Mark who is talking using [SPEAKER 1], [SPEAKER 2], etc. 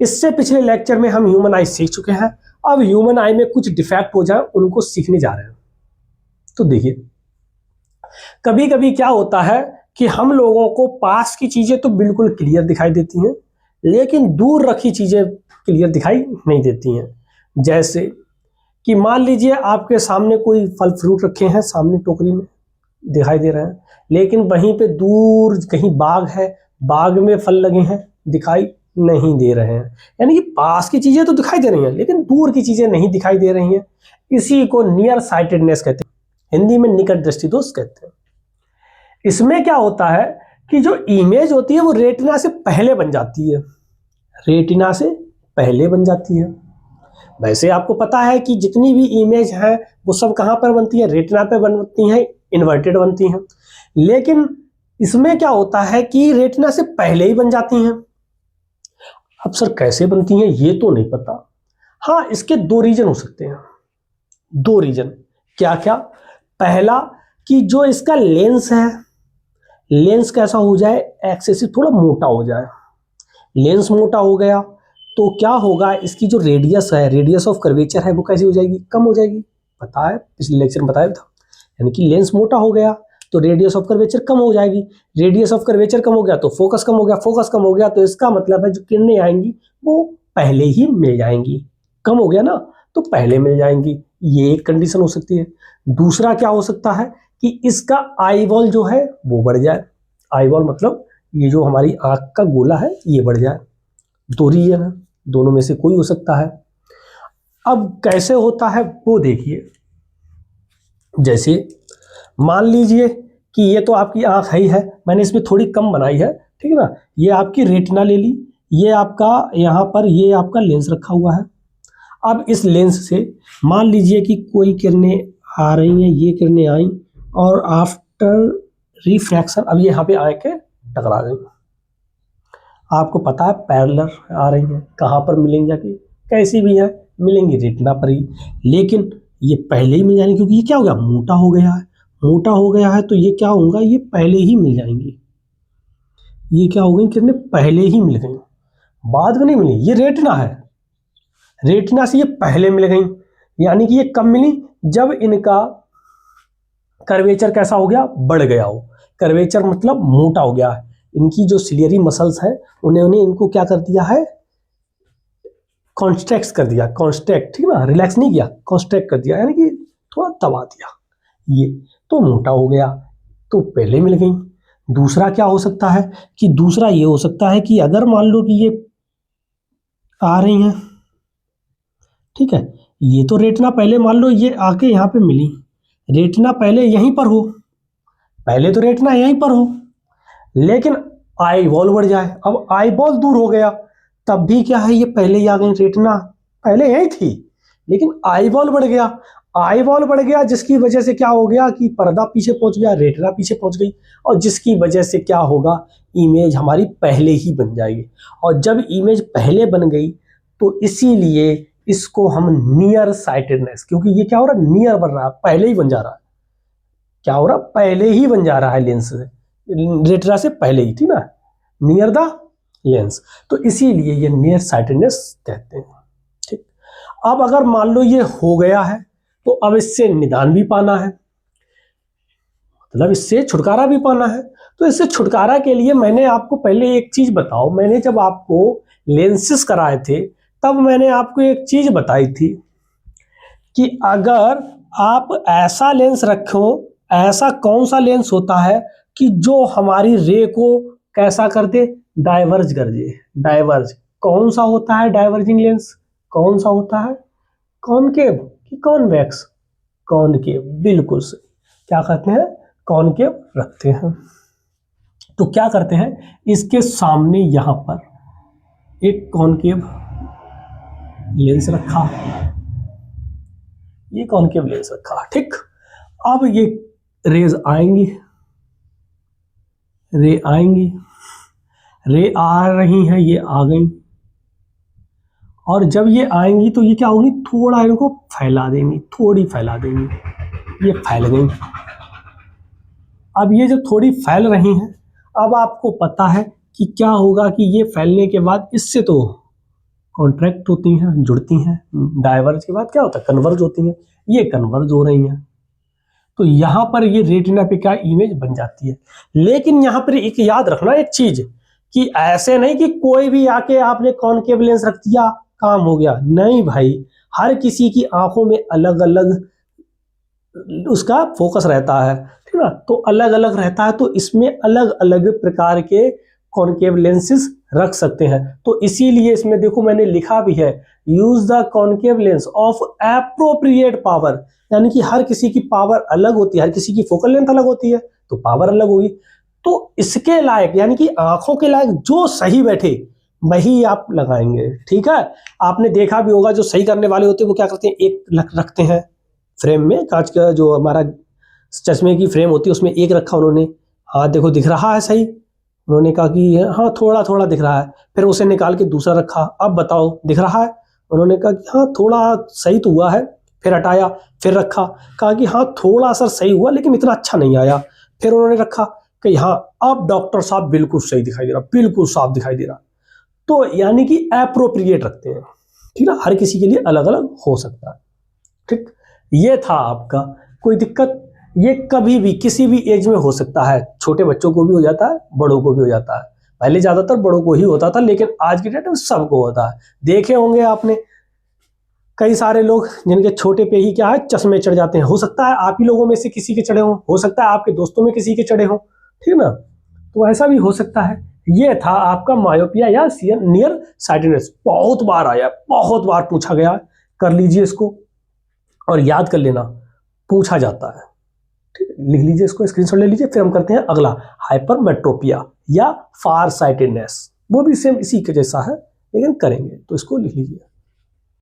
[SPEAKER 1] इससे पिछले लेक्चर में हम ह्यूमन आई सीख चुके हैं। अब ह्यूमन आई में कुछ डिफेक्ट हो जाए उनको सीखने जा रहे हैं। तो देखिए, कभी कभी क्या होता है कि हम लोगों को पास की चीजें तो बिल्कुल क्लियर दिखाई देती हैं, लेकिन दूर रखी चीजें क्लियर दिखाई नहीं देती हैं। जैसे कि मान लीजिए आपके सामने कोई फल फ्रूट रखे हैं, सामने टोकरी में दिखाई दे रहे हैं, लेकिन वहीं पे दूर कहीं बाग है, बाग में फल लगे हैं, दिखाई नहीं दे रहे हैं। यानी कि पास की चीजें तो दिखाई दे रही हैं, लेकिन दूर की चीजें नहीं दिखाई दे रही हैं। इसी को नियर साइटेडनेस कहते हैं, हिंदी में निकट दृष्टि दोष कहते हैं। इसमें क्या होता है कि जो इमेज होती है वो रेटिना से पहले बन जाती है, रेटिना से पहले बन जाती है। वैसे आपको पता है कि जितनी भी इमेज है वो सब कहाँ पर बनती है, रेटिना पे बनती हैं, इन्वर्टेड बनती हैं। लेकिन इसमें क्या होता है कि रेटिना से पहले ही बन जाती हैं। अब सर कैसे बनती हैं ये तो नहीं पता। हाँ, इसके दो रीजन हो सकते हैं, दो रीजन। क्या क्या? पहला कि जो इसका लेंस है, लेंस कैसा हो जाए, एक्सेसिव थोड़ा मोटा हो जाए। लेंस मोटा हो गया तो क्या होगा, इसकी जो रेडियस है, रेडियस ऑफ कर्वेचर है, वो कैसी हो जाएगी, कम हो जाएगी। पता है, पिछले लेक्चर में बताया था। यानी कि लेंस मोटा हो गया तो रेडियस ऑफ कर्वेचर कम हो जाएगी, रेडियस ऑफ कर्वेचर कम हो गया तो फोकस कम हो गया, फोकस कम हो गया तो इसका मतलब है जो किरणें आएंगी वो पहले ही मिल जाएंगी। कम हो गया ना तो पहले मिल जाएंगी, ये एक कंडीशन हो सकती है। दूसरा क्या हो सकता है कि इसका आई बॉल जो है वो बढ़ जाए। आई बॉल मतलब ये जो हमारी आंख का गोला है ये बढ़ जाए। दो रीजन है, दोनों में से कोई हो सकता है। अब कैसे होता है वो देखिए। जैसे मान लीजिए कि ये तो आपकी आंख ही है, मैंने इसमें थोड़ी कम बनाई है, ठीक है ना। ये आपकी रेटिना ले ली, ये आपका यहाँ पर ये आपका लेंस रखा हुआ है। अब इस लेंस से मान लीजिए कि कोई किरणें आ रही हैं, ये किरणें आई और आफ्टर रिफ्रैक्शन अब ये यहाँ पे आके टकरा गई। आपको पता है पैरेलल आ रही है, कहाँ पर मिलेंगी जाके, कैसी भी है मिलेंगी रेटिना पर ही। लेकिन ये पहले ही मिल जाएंगी क्योंकि ये क्या हो गया, मोटा हो गया है। मोटा हो गया है तो ये क्या होगा, ये पहले ही मिल जाएंगी। ये क्या हो गई, किरणें पहले ही मिल गई, बाद में नहीं मिली। ये रेटिना है, रेटिना से ये पहले मिल गई। यानी कि ये कब मिली, जब इनका कर्वेचर कैसा हो गया, बढ़ गया हो। कर्वेचर मतलब मोटा हो गया है। इनकी जो सिलियरी मसल्स हैं उन्होंने इनको क्या कर दिया है, कॉन्स्ट्रैक्ट कर दिया, कॉन्स्ट्रैक्ट, ठीक ना, रिलैक्स नहीं किया, कॉन्स्ट्रैक्ट कर दिया, यानी कि थोड़ा दबा दिया। ये तो मोटा हो गया तो पहले मिल गई। दूसरा क्या हो सकता है कि दूसरा ये हो सकता है कि अगर मान लो कि ये आ रही हैं, ठीक है, ये तो रेटिना पहले मान लो ये आके यहाँ पे मिली, रेटिना पहले यहीं पर हो, पहले तो रेटिना यहीं पर हो, लेकिन आई बॉल बढ़ जाए। अब आई बॉल दूर हो गया तब भी क्या है, ये पहले ही आ गई, रेटिना पहले यही थी लेकिन आई बॉल बढ़ गया। आई बॉल बढ़ गया जिसकी वजह से क्या हो गया कि पर्दा पीछे पहुंच गया, रेटिना पीछे पहुंच गई, और जिसकी वजह से क्या होगा, इमेज हमारी पहले ही बन जाएगी। और जब इमेज पहले बन गई तो इसीलिए इसको हम नियर साइटेडनेस, क्योंकि ये क्या हो रहा है, नियर बन रहा है, पहले ही बन जा रहा है। क्या हो रहा है, पहले ही बन जा रहा है लेंस से, रेटिना से पहले ही, थी ना, नियर द लेंस, तो इसीलिए ये नियर साइटेडनेस कहते हैं। ठीक, अब अगर मान लो ये हो गया है तो अब इससे निदान भी पाना है, मतलब इससे छुटकारा भी पाना है। तो इससे छुटकारा के लिए मैंने आपको पहले एक चीज बताओ, मैंने जब आपको लेंसेस कराए थे तब मैंने आपको एक चीज बताई थी कि अगर आप ऐसा लेंस रखो, ऐसा कौन सा लेंस होता है कि जो हमारी रे को कैसा कर दे, डाइवर्ज कर दे। डाइवर्ज कौन सा होता है, डाइवर्जिंग लेंस कौन सा होता है, कॉनकेव कि कॉन्वेक्स, कॉनकेव, बिल्कुल सही। क्या कहते हैं, कॉनकेव रखते हैं। तो क्या करते हैं, इसके सामने यहां पर एक कॉनकेव लेंस रखा, ये कॉनकेव लेंस रखा, ठीक। अब ये रेज आएंगी, रे आएंगी, रे आ रही हैं, ये आ गई, और जब ये आएंगी तो ये क्या होगी, थोड़ा इनको फैला देंगी, थोड़ी फैला देंगी, ये फैल गई। अब ये जब थोड़ी फैल रही हैं, अब आपको पता है कि क्या होगा कि ये फैलने के बाद इससे तो कॉन्ट्रैक्ट होती हैं, जुड़ती हैं, डाइवर्ज के बाद क्या होता है, कन्वर्ज होती हैं, ये कन्वर्ज हो रही हैं। तो यहाँ पर ये रेटिना पे क्या इमेज बन जाती है। लेकिन यहाँ पर एक याद रखना एक चीज कि ऐसे नहीं कि कोई भी आके आपने कॉनकेव लेंस रख दिया काम हो गया, नहीं भाई, हर किसी की आंखों में अलग अलग उसका फोकस रहता है, ठीक ना, तो अलग अलग रहता है, तो इसमें अलग अलग प्रकार के कॉनकेव लेंसेज रख सकते हैं। तो इसीलिए इसमें देखो मैंने लिखा भी है, use the concave lens of appropriate power, यानी कि हर किसी की पावर अलग होती है, हर किसी की फोकल लेंथ अलग होती है, तो पावर अलग होगी। तो इसके लायक यानी कि आंखों के लायक जो सही बैठे वही आप लगाएंगे, ठीक है। आपने देखा भी होगा जो सही करने वाले होते हैं वो क्या करते हैं, एक रखते हैं फ्रेम में, कांच का जो हमारा चश्मे की फ्रेम होती है उसमें एक रखा उन्होंने, हाँ देखो दिख रहा है सही, उन्होंने कहा कि हाँ थोड़ा थोड़ा दिख रहा है, फिर उसे निकाल के दूसरा रखा, अब बताओ दिख रहा है, उन्होंने कहा कि हाँ थोड़ा सही तो हुआ है, फिर हटाया, फिर रखा, कहा कि हाँ थोड़ा सा सही हुआ लेकिन इतना अच्छा नहीं आया, फिर उन्होंने रखा कि हाँ अब डॉक्टर साहब बिल्कुल सही दिखाई दे रहा, बिल्कुल साफ दिखाई दे रहा। तो यानी कि एप्रोप्रिएट रखते हैं, ठीक है, हर किसी के लिए अलग अलग हो सकता है, ठीक। ये था आपका, कोई दिक्कत, ये कभी भी किसी भी एज में हो सकता है, छोटे बच्चों को भी हो जाता है, बड़ों को भी हो जाता है, पहले ज्यादातर बड़ों को ही होता था लेकिन आज की डेट में सबको होता है। देखे होंगे आपने कई सारे लोग जिनके छोटे पे ही क्या है चश्मे चढ़ जाते हैं, हो सकता है आप ही लोगों में से किसी के चढ़े हों, हो सकता है आपके दोस्तों में किसी के चढ़े हों, ठीक ना, तो ऐसा भी हो सकता है। ये था आपका मायोपिया या नियर साइटेडनेस, बहुत बार आया, बहुत बार पूछा गया, कर लीजिए इसको और याद कर लेना, पूछा जाता है, ठीक है, लिख लीजिए इसको, स्क्रीनशॉट ले लीजिए। फिर हम करते हैं अगला, हाइपरमेट्रोपिया या फार साइटेडनेस, वो भी सेम इसी के जैसा है लेकिन करेंगे, तो इसको लिख लीजिए।